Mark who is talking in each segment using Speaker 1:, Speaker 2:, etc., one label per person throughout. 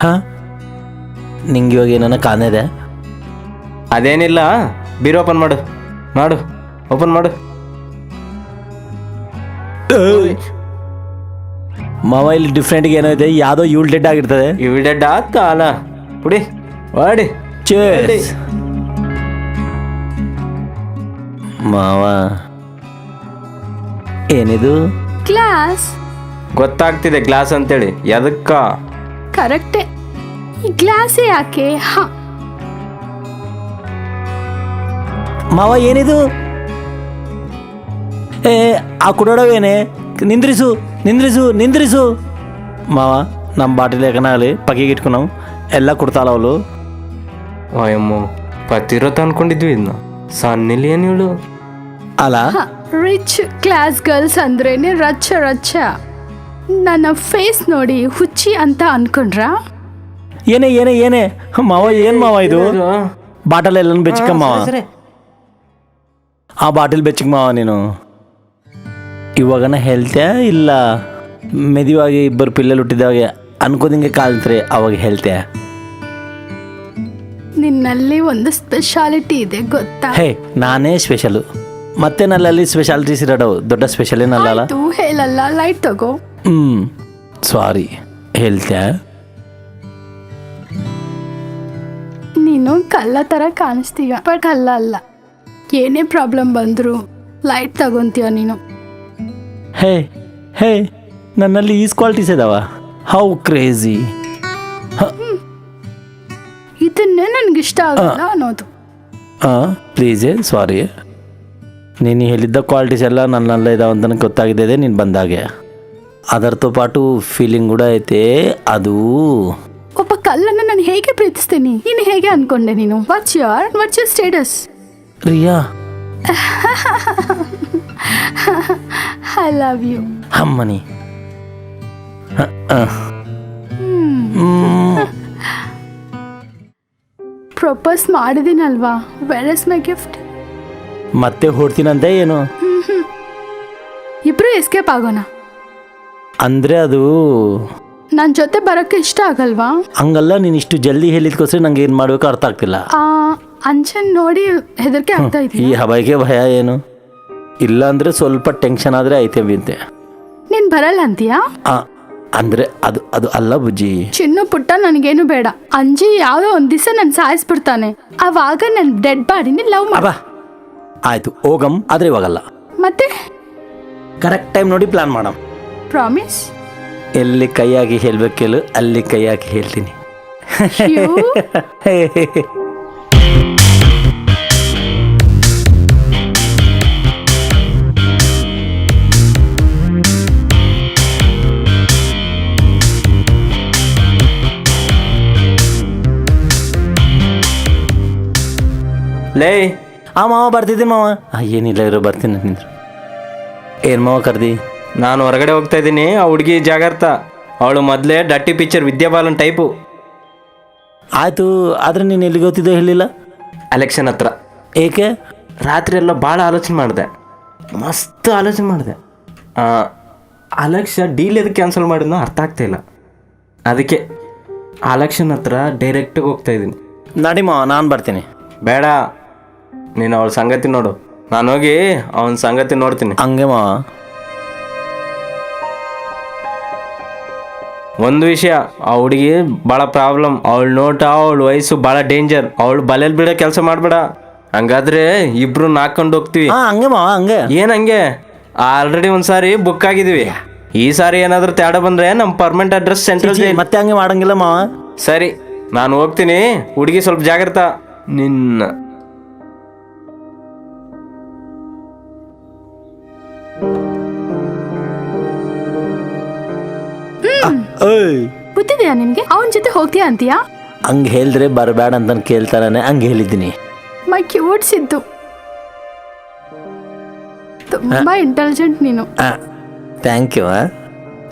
Speaker 1: ಹಾಂ, ನಿಂಗೆ ಇವಾಗ ಏನನ್ನ ಕಾಣಿದೆ?
Speaker 2: ಅದೇನಿಲ್ಲ, ಬೀರು ಓಪನ್ ಮಾಡು. ಮಾಡು, ಓಪನ್ ಮಾಡು.
Speaker 1: ಮಾವ ಇಲ್ಲಿ ಡಿಫ್ರೆಂಟ್ಗೆ ಏನೋ ಇದೆ, ಯಾವುದೋ ಯೂಲ್ ಡೆಡ್ ಆಗಿರ್ತದೆ.
Speaker 2: ಇವಿಡೆಡ್ ಕಾಲ ಕುಡಿ ಮಾಡಿ.
Speaker 1: ಚೇರ್ಸ್. ಮಾವ ಏನಿದು?
Speaker 3: ಗ್ಲಾಸ್.
Speaker 2: ಗೊತ್ತಾಗ್ತಿದೆ ಗ್ಲಾಸ್ ಅಂತೇಳಿ. ಎದಕ್ಕ?
Speaker 3: ಕರೆಕ್ಟೇ, ಈ ಗ್ಲಾಸೇ ಯಾಕೆ? ಹಾ,
Speaker 1: ಮಾವ ಏನಿದು? ಏ ಆ ಕುಡೋಡವೇನೆ? ನಿಂದ್ರಿಸು ನಿಂದ್ರಿಸು ನಿಂದ್ರಿಸು. ಮಾವ ನಮ್ಮ ಬಾಟಿಲ್ ಯಾಕನಾಗಲಿ ಪಕ್ಕಿಗೆ ಇಟ್ಕೊನವು ಎಲ್ಲ ಕೊಡ್ತಾಳ ಅವಳು.
Speaker 2: ಅಯ್ಯಮ್ಮ, ಪತಿರತ ಅನ್ಕೊಂಡಿದ್ವಿ ಇದನ್ನ. ಸನ್ನಿಲಿ ಏನು ಹೇಳು
Speaker 1: ಅಲ್ಲ.
Speaker 3: ರಿಚ್ ಕ್ಲಾಸ್ ಗರ್ಲ್ಸ್ ಅಂದ್ರೇನೆ ರಚ್ಚ ರಚ್ಚ. ನನ್ನ ಫೇಸ್ ನೋಡಿ ಹುಚ್ಚಿ ಅಂತ ಅನ್ಕೊಂಡ್ರಾ?
Speaker 1: ಏನೇ ಏನೇ ಏನೇ ಮಾವ, ಏನು ಮಾವ ಇದು? ಬಾಟಲ್ ಎಲ್ಲ ಬೆಚ್ಚಕ ಮಾವ. ಆ ಬಾಟಿಲ್ ಬೆಚ್ಚಕ ಮಾವ ನೀನು. ಇವಾಗನ ಹೇಳ್ತ್ಯಾ ಇಲ್ಲ ಮೆದುವಾಗಿ ಇಬ್ಬರು ಪಿಲ್ಲಲ್ಲಿ ಹುಟ್ಟಿದಾಗ ಅನ್ಕೋದಿಂಗೆ ಕಾಲ್ತ್ರೆ ಅವಾಗ ಹೇಳ್ತ್ಯಾ?
Speaker 3: ನಿನ್ನಲ್ಲಿ ಒಂದು ಸ್ಪೆಷಾಲಿಟಿ ಇದೆ ಗೊತ್ತಾ?
Speaker 1: ಹೇ, ನಾನೇ ಸ್ಪೆಷಲು. ಮತ್ತೆ ನಲ್ಲಲ್ಲಿ ಸ್ಪೆಷಾಲಿಟೀಸ್ ಇರೋದು, ದೊಡ್ಡ ಸ್ಪೆಷಲ್ ಏನಲ್ಲ.
Speaker 3: ಆಯ್ತು, ಹೇಳಲ್ಲ, ಲೈಟ್ ತಗೋ.
Speaker 1: ಸಾರಿ, ಹೇಳ್ತ್ಯಾ?
Speaker 3: ನೀನು ಕಳ್ಳ ಥರ ಕಾಣಿಸ್ತೀಯ, ಬಟ್ ಕಳ್ಳ ಅಲ್ಲ. ಏನೇ ಪ್ರಾಬ್ಲಮ್ ಬಂದರೂ ಲೈಟ್ ತಗೊಂತೀಯ ನೀನು.
Speaker 1: ಹೇ ಹೇ, ನನ್ನಲ್ಲಿ ಈಸ್ ಕ್ವಾಲಿಟೀಸ್ ಇದಾವ. How crazy.
Speaker 3: ಇದನ್ನೇ ನನಗಿಷ್ಟ ಆಗಲ್ಲ ಅನ್ನೋದು.
Speaker 1: ಪ್ಲೀಸೇ ಸಾರಿ. ನೀನು ಹೇಳಿದ್ದ ಕ್ವಾಲಿಟೀಸ್ ಎಲ್ಲ ನನ್ನಲ್ಲೇ ಇದಾವೆ ಅಂತ ನನಗೆ ಗೊತ್ತಾಗಿದೆ ನೀನು ಬಂದಾಗೆ. ಅದರతో ಪಾಟು ಫೀಲಿಂಗ್ ಕೂಡ ಐತೆ. ಅದು
Speaker 3: ಒಬ್ಬ ಕಲ್ಲನ್ನು ನಾನು ಹೇಗೆ ಪ್ರೀತಿಸ್ತೀನಿ, ನೀನು ಹೇಗೆ ಅನ್ಕೊಂಡೆ ನೀನು? What's your status?
Speaker 1: Riya,
Speaker 3: I love you.
Speaker 1: ಅಮ್ಮನಿ.
Speaker 3: ಪ್ರಪೋಸ್ ಮಾಡಿದ್ದೀನಲ್ವಾ, ವೇರ್ ಇಸ್ ಮೈ ಗಿಫ್ಟ್?
Speaker 1: ಮತ್ತೆ ಹೊಡ್ತೀನಂತೆ ಏನು?
Speaker 3: ಇಬ್ರು ಎಸ್ಕೇಪ್ ಆಗೋಣ.
Speaker 1: ಅಂದರೆ ಅದು
Speaker 3: ನನ್ನ ಜೊತೆ ಬರೋಕ್ಕೆ ಇಷ್ಟ ಆಗಲ್ವಾ?
Speaker 1: ಹಂಗಲ್ಲ, ನೀನು ಇಷ್ಟು ಜಲ್ದಿ ಹೇಳಿದ್ಕೋಸ್ಕರ ನಂಗೆ ಏನು ಮಾಡಬೇಕು ಅರ್ಥ ಆಗ್ತಿಲ್ಲ.
Speaker 3: ಅಂಚನ್ ನೋಡಿ ಹೆದರಿಕೆ ಆಗ್ತಾ
Speaker 1: ಈ
Speaker 3: ಇದೆಯಾ?
Speaker 1: ಹಬೈಗೆ ಭಯ ಏನು ಇಲ್ಲ. ಅಂದರೆ ಸ್ವಲ್ಪ ಟೆನ್ಷನ್ ಆದರೆ ಐತೆ ಬಿಂತೆ.
Speaker 3: ನೀನು ಬರಲ್ಲ ಅಂತೀಯಾ?
Speaker 1: ಅಂದರೆ ಅದು ಅದು ಅಲ್ಲ ಬುಜ್ಜಿ.
Speaker 3: ಚಿನ್ನು ಪುಟ್ಟ ನನಗೇನು ಬೇಡ. ಅಂಜಿ ಯಾವುದೋ ಒಂದು ದಿವಸ ನಾನು ಸಾಯಿಸ್ಬಿಡ್ತಾನೆ, ಅವಾಗ ನನ್ನ ಡೆಡ್ ಬಾಡಿನ ಲವ್ ಮಾಡ.
Speaker 1: ಆಯಿತು, ಹೋಗಮ್. ಆದರೆ ಇವಾಗಲ್ಲ.
Speaker 3: ಮತ್ತೆ
Speaker 1: ಕರೆಕ್ಟ್ ಟೈಮ್ ನೋಡಿ ಪ್ಲಾನ್ ಮಾಡಮ್.
Speaker 3: ಪ್ರಾಮಿಸ್?
Speaker 1: ಎಲ್ಲಿ ಕೈಯಾಗಿ ಹೇಳ್ಬೇಕೇಳು ಅಲ್ಲಿ ಕೈಯಾಗಿ ಹೇಳ್ತೀನಿ.
Speaker 2: ಲೇ,
Speaker 1: ಮಾವ ಬರ್ತಿದ್ದೀನಿ ಮಾವ. ಏನಿಲ್ಲ ಇರೋ ಬರ್ತೀನಿ ನಿಂದ್ರು. ಏನು ಮಾವ ಕರ್ದಿ?
Speaker 2: ನಾನು ಹೊರಗಡೆ ಹೋಗ್ತಾ ಇದ್ದೀನಿ. ಆ ಹುಡುಗಿ ಜಾಗ್ರತ. ಅವಳು ಮೊದಲೇ ಡಟ್ಟಿ ಪಿಕ್ಚರ್ ವಿದ್ಯಾಬಾಲನ್ ಟೈಪು.
Speaker 1: ಆಯಿತು, ಆದರೆ ನೀನು ಎಲ್ಲಿಗೆ ಹೋಗ್ತಿದ್ದೋ ಹೇಳಿಲ್ಲ.
Speaker 2: ಎಲೆಕ್ಷನ್ ಹತ್ರ.
Speaker 1: ಏಕೆ?
Speaker 2: ರಾತ್ರಿ ಎಲ್ಲ ಭಾಳ ಆಲೋಚನೆ ಮಾಡಿದೆ, ಮಸ್ತ್ ಆಲೋಚನೆ ಮಾಡಿದೆ. ಅಲೆಕ್ಷ ಡೀಲ್ ಎದಕ್ಕೆ ಕ್ಯಾನ್ಸಲ್ ಮಾಡಿದ್ನೋ ಅರ್ಥ ಆಗ್ತಾಯಿಲ್ಲ. ಅದಕ್ಕೆ ಎಲೆಕ್ಷನ್ ಹತ್ರ ಡೈರೆಕ್ಟಾಗಿ ಹೋಗ್ತಾ ಇದ್ದೀನಿ.
Speaker 1: ನಡಿ ಮಾವ, ನಾನು ಬರ್ತೀನಿ.
Speaker 2: ಬೇಡ, ನೀನು ಅವಳ ಸಂಗತಿ ನೋಡು. ನಾನು ಹೋಗಿ ಅವನ ಸಂಗತಿ ನೋಡ್ತೀನಿ.
Speaker 1: ಹಂಗೆ ಮಾವ.
Speaker 2: ಒಂದು ವಿಷಯ, ಆ ಹುಡುಗಿ ಭಾಳ ಪ್ರಾಬ್ಲಮ್. ಅವಳು ನೋಟ, ಅವಳ ವಯಸ್ಸು ಭಾಳ ಡೇಂಜರ್. ಅವಳು ಬಲೆಯಲ್ಲಿ ಬಿಡೋ ಕೆಲಸ ಮಾಡಬೇಡ. ಹಂಗಾದ್ರೆ ಇಬ್ರು ನಾಕೊಂಡು ಹೋಗ್ತೀವಿ.
Speaker 1: ಹಂಗೆ ಮಾವ, ಹಂಗೆ.
Speaker 2: ಏನು ಹಂಗೆ? ಆಲ್ರೆಡಿ ಒಂದು ಸಾರಿ ಬುಕ್ ಆಗಿದ್ದೀವಿ. ಈ ಸಾರಿ ಏನಾದರೂ ತೇಡ ಬಂದರೆ ನಮ್ಮ ಪರ್ಮನೆಂಟ್ ಅಡ್ರೆಸ್ ಸೆಂಟ್ರಲ್ ಜೈಲ್.
Speaker 1: ಮತ್ತೆ ಹಂಗೆ ಮಾಡಂಗಿಲ್ಲ ಮಾವ.
Speaker 2: ಸರಿ, ನಾನು ಹೋಗ್ತೀನಿ. ಹುಡುಗಿ ಸ್ವಲ್ಪ ಜಾಗ್ರತ. ನಿನ್ನ
Speaker 3: ಗೊತ್ತಿದೆಯಾ ನಿನ್ಗೆ? ಅವನ ಜೊತೆ ಹೋಗ್ತೀಯಾ ಅಂತೀಯಾ?
Speaker 1: ಹಂಗೆ ಹೇಳಿದ್ರೆ ಬರಬೇಡ ಅಂತ ಕೇಳ್ತಾನೆ, ಹಂಗೆ ಹೇಳಿದ್ದೀನಿ.
Speaker 3: ಮೈ ಕ್ಯೂಟ್ ಸಿದ್ದು, ತುಂಬಾ ಇಂಟೆಲಿಜೆಂಟ್ ನೀನು.
Speaker 1: Thank you.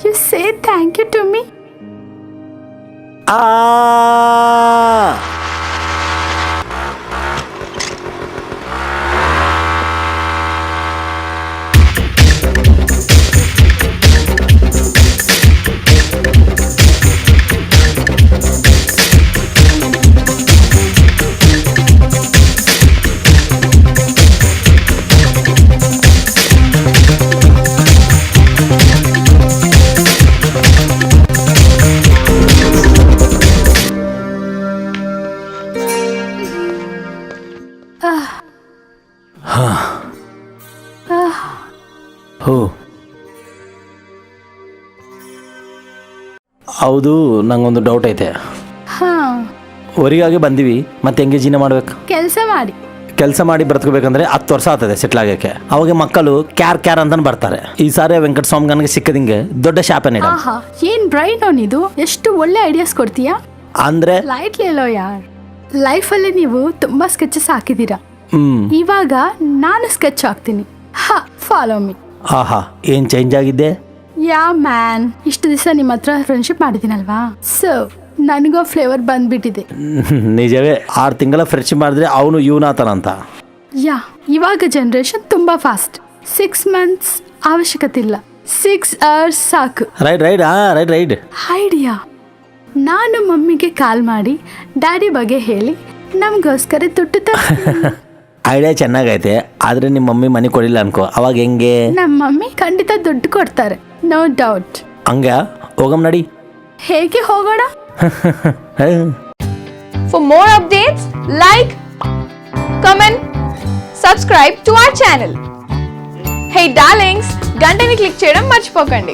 Speaker 3: You say thank you to me.
Speaker 1: ಹೋ ಹೌದು, ನಂಗೊಂದು ಡೌಟ್ ಐತೆ.
Speaker 3: ಹಾ,
Speaker 1: ಹೊರಿಗಾಗಿ ಬಂದೀವಿ, ಮತ್ತೆ ಹೆಂಗೆ ಜೀವನ ಮಾಡ್ಬೇಕು?
Speaker 3: ಕೆಲಸ ಮಾಡಿ.
Speaker 1: ಕೆಲಸ ಮಾಡಿ ಬ್ರತ್ಕೋಬೇಕಂದ್ರೆ 10 ವರ್ಷ ಆಗ್ತದೆ ಸೆಟ್ಲ್ ಆಗಕ್ಕೆ. ಅವಾಗ ಮಕ್ಕಳು ಕ್ಯಾರ್ ಅಂತಾನೆ ಬರ್ತಾರೆ. ಈ ಸಾರಿ ವೆಂಕಟಸ್ವಾಮಿಗನ್ಗೆ ಸಿಕ್ಕದಿಂಗೆ ದೊಡ್ಡ ಶಾಪನೇ ಇಡ.
Speaker 3: ಆಹಾ, ಏನ್ ಬ್ರೈನ್ ಇದು, ಎಷ್ಟು ಒಳ್ಳೆ ಐಡಿಯಾಸ್ ಕೊಡ್ತೀಯಾ.
Speaker 1: ಅಂದ್ರೆ
Speaker 3: ಲೈಟ್ಲಿ ಎಲ್ಲೋ ಯಾರ್, ಲೈಫಲ್ಲಿ ನೀವು ತುಂಬಾ ಸ್ಕೆಚಸ್ ಹಾಕಿದ್ದೀರಾ. ಇವಾಗ ನಾನು ಸ್ಕೆಚ್ ಹಾಕ್ತೀನಿ. ಹಾ, ಫಾಲೋ ಮೀ.
Speaker 1: ಆಹಾ, ಏನ್ ಚೇಂಜ್ ಆಗಿದ್ದೆ?
Speaker 3: ಯಾ ಮ್ಯಾನ್, ಇಷ್ಟು ದಿವಸ ನಿಮ್ಮ ಹತ್ರ ಫ್ರೆಂಡ್ಶಿಪ್ ಮಾಡಿದ್ದೀನಲ್ವಾ, ಸೊ ನನಗೋ ಫ್ಲೇವರ್ ಬಂದ್ಬಿಟ್ಟಿದೆ.
Speaker 1: ನಿಜವೇ, 6 ತಿಂಗಳ ಫ್ರೆಂಡ್ಶಿಪ್ ಮಾಡಿದ್ರೆ ಅವನು ಇವನಾತನಂತ.
Speaker 3: ಯಾ, ಇವಾಗ ಜನರೇಷನ್ ತುಂಬಾ ಫಾಸ್ಟ್. 6 ಮಂತ್ಸ್ ಅವಶ್ಯಕತೆ ಇಲ್ಲ, 6 hours ಸಾಕು.
Speaker 1: ರೈಟ್.
Speaker 3: ಐಡಿಯಾ, ನಾನು ಮಮ್ಮಿಗೆ ಕಾಲ್ ಮಾಡಿ ಡ್ಯಾಡಿ ಬಗ್ಗೆ ಹೇಳಿ ನಮಗೋಸ್ಕರ ದುಡ್ಡು ತರ್ತೀನಿ.
Speaker 1: ಐಡಿಯಾ ಚೆನ್ನಾಗೈತೆ, ಆದ್ರೆ ನಿಮ್ಮ ಮಮ್ಮಿ ಮನೆ ಕೊಡಿಲ್ಲ ಅನ್ಕೋ, ಅವಾಗ ಹೆಂಗೆ?
Speaker 3: ನಮ್ಮ ಮಮ್ಮಿ ಖಂಡಿತ ದುಡ್ಡು ಕೊಡ್ತಾರೆ, ನೋ ಡೌಟ್.
Speaker 1: ಹಂಗ ಹೋಗಮ್ ನಡಿ.
Speaker 3: ಹೇಗೆ ಹೋಗೋಣ?
Speaker 4: For more updates, like, comment, subscribe to our channel. Hey darlings, గంటని click చేయడం మర్చిపోకండి.